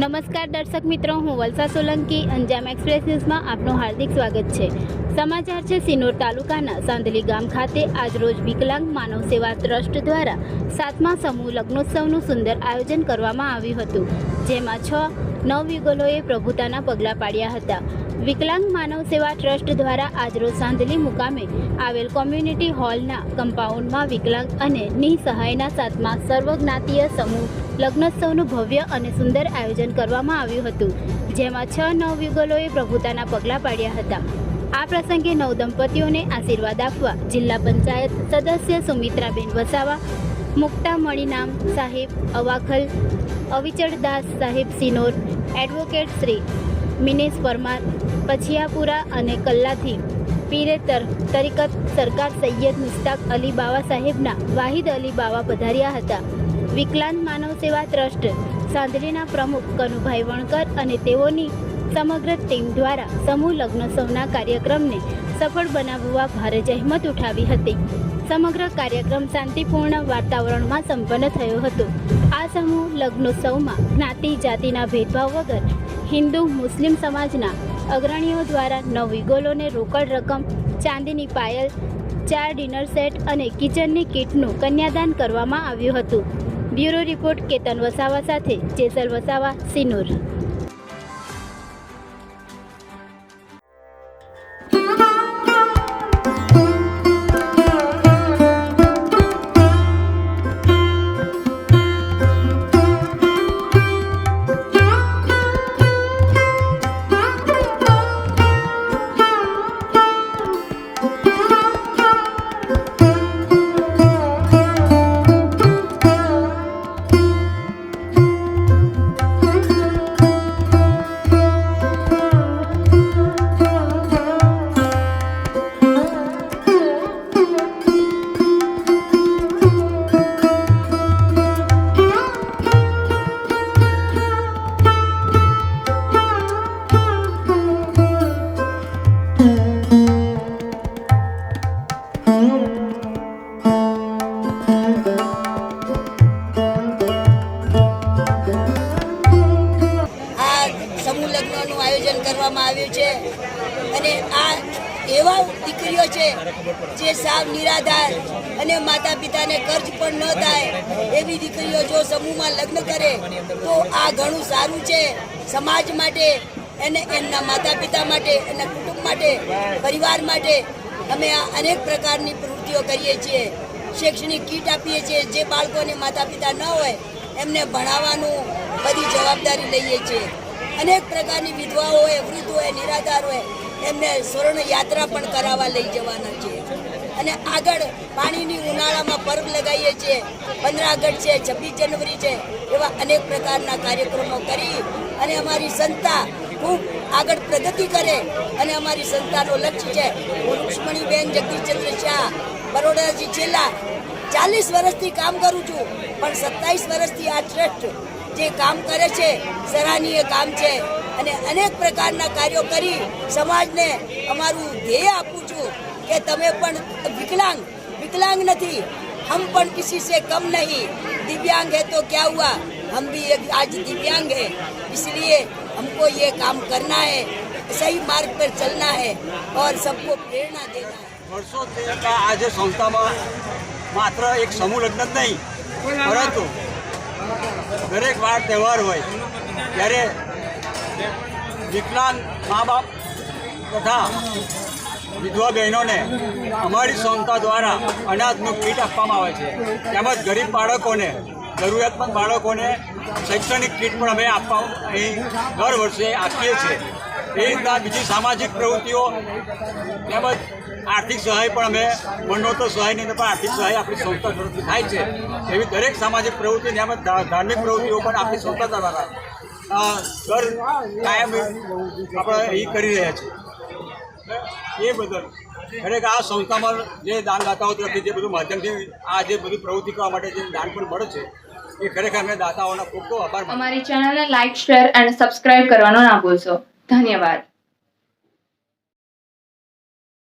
નમસ્કાર દર્શક મિત્રો, હું વલસા સોલંકી અંજામ એક્સપ્રેસ ન્યૂઝમાં આપનું હાર્દિક સ્વાગત છે। સમાચાર છે સિનોર તાલુકાના સાંદલી ગામ ખાતે આજરોજ વિકલાંગ માનવ સેવા ટ્રસ્ટ દ્વારા 7મા સમૂહ લગ્નોત્સવનું સુંદર આયોજન કરવામાં આવ્યું હતું, જેમાં 6 નવયુગલોએ પ્રભુતાના પગલાં પાડ્યા હતા। વિકલાંગ માનવ સેવા ટ્રસ્ટ દ્વારા આજરોજ સાંદલી મુકામે આવેલ કોમ્યુનિટી હોલના કમ્પાઉન્ડમાં વિકલાંગ અને નિસહાયના 7મા સર્વજ્ઞાતીય સમૂહ લગ્નોત્સવનું ભવ્ય અને સુંદર આયોજન કરવામાં આવ્યું હતું, જેમાં 6 નવયુગલોએ પ્રભુતાના પગલાં પાડ્યા હતા। આ પ્રસંગે નવ દંપતીઓને આશીર્વાદ આપવા જિલ્લા પંચાયત સદસ્ય સુમિત્રાબેન વસાવા, મુક્તા મણિનામ સાહેબ અવાખલ, અવિચળદાસ સાહેબ સિનોર, એડવોકેટ શ્રી મિનેશ પરમાર પછિયાપુરા અને કલ્લાથી પીરે તરીકત સરકાર સૈયદ મુશ્તાક અલી બાવા સાહેબના વાહિદ અલી બાવા પધાર્યા હતા। વિકલાંગ માનવ સેવા ટ્રસ્ટ સાંદલીના પ્રમુખ કનુભાઈ વણકર અને તેઓની સમગ્ર ટીમ દ્વારા સમૂહ લગ્નોત્સવના કાર્યક્રમને સફળ બનાવવા ભારે જહેમત ઉઠાવી હતી। સમગ્ર કાર્યક્રમ શાંતિપૂર્ણ વાતાવરણમાં સંપન્ન થયો હતો। આ સમૂહ લગ્નોત્સવમાં જ્ઞાતિ જાતિના ભેદભાવ વગર હિન્દુ મુસ્લિમ સમાજના અગ્રણીઓ દ્વારા નવયુગલોને રોકડ રકમ, ચાંદીની પાયલ, 4 ડિનર સેટ અને કિચનની કીટનું કન્યાદાન કરવામાં આવ્યું હતું। બ્યુરો રિપોર્ટ કેતન વસાવા સાથે જેસલ વસાવા, સિનોર। સમૂહ લગ્નનું આયોજન કરવામાં આવ્યું છે અને આ એવા દીકરીઓ છે જે સાવ નિરાધાર અને માતા પિતાને કર્જ પણ ન થાય એવી દીકરીઓ જો સમૂહમાં લગ્ન કરે તો આ ઘણું સારું છે સમાજ માટે, એને એમના માતા પિતા માટે, એના કુટુંબ માટે, પરિવાર માટે। અમે આ અનેક પ્રકારની પ્રવૃત્તિઓ કરીએ છીએ। શૈક્ષણિક કીટ આપીએ છીએ, જે બાળકોને માતા પિતા ન હોય એમને ભણાવવાનું બધી જવાબદારી લઈએ છીએ। અનેક પ્રકારની વિધવાઓ હોય, વૃદ્ધ હોય, નિરાધાર હોય, એમને સ્વર્ણ યાત્રા પણ કરાવવા લઈ જવાના છે। અને આગળ પાણીની ઉનાળામાં પર્વ લગાવીએ છીએ, 15 ઓગસ્ટ છે, 26 જનવરી છે, એવા અનેક પ્રકારના કાર્યક્રમો કરી અને અમારી સંસ્થા ખૂબ આગળ પ્રગતિ કરે અને અમારી સંસ્થાનું લક્ષ્ય છે। હું રુક્ષ્મણીબેન જગદીશચંદ્ર શાહ, બરોડાથી છેલ્લા 40 વર્ષથી કામ કરું છું, પણ 27 વર્ષથી આ ટ્રસ્ટ જે કામ કરે છે સરાહનીય કામ છે અને અનેક પ્રકારના કાર્યો કરી સમાજને અમારું ધ્યેય આપું છું કે તમે પણ વિકલાંગ નથી, હમ પણ કિસી સે કમ નહીં, दिव्यांग है तो क्या हुआ, हम भी आज दिव्यांग है, इसलिए हमको ये काम करना है, सही मार्ग पर चलना है और सबको प्रेरणा देना है। વર્ષોથી આજે સંસ્થામાં માત્ર એક સમૂહ લગ્ન જ નહીં, પરંતુ દરેક વાર તહેવાર હોય ત્યારે વિકલાંગ મા બાપ તથા વિધવા બહેનોને અમારી સંસ્થા દ્વારા અનાજનું કીટ આપવામાં આવે છે, તેમજ ગરીબ બાળકોને, જરૂરિયાતમંદ બાળકોને શૈક્ષણિક કીટ પણ અમે આપવા અહીં દર વર્ષે આપીએ છીએ। એ રીતના બીજી સામાજિક પ્રવૃત્તિઓ તેમજ આર્થિક સહાય પણ અમે મરણોત્તર સહાયની અંદર પણ આર્થિક સહાય આપણી સંસ્થા તરફથી થાય છે। એવી દરેક સામાજિક પ્રવૃત્તિ તેમજ ધાર્મિક પ્રવૃત્તિઓ પણ આપણી સંસ્થા દ્વારા દર કાયમ આપણે એ કરી રહ્યા છીએ। એ બદલ ખરેખર આ સંસ્થામાં જે દાનદાતાઓ તરફથી જે બધું માધ્યમથી આ જે બધી પ્રવૃત્તિ કરવા માટે જે દાન પણ મળે છે એ ખરેખર અમે દાતાઓના ખૂબ ખૂબ આભાર। અમારી ચેનલને લાઇક, શેર અને સબસ્ક્રાઇબ કરવાનો ના ભૂલશો। ધન્યવાદ।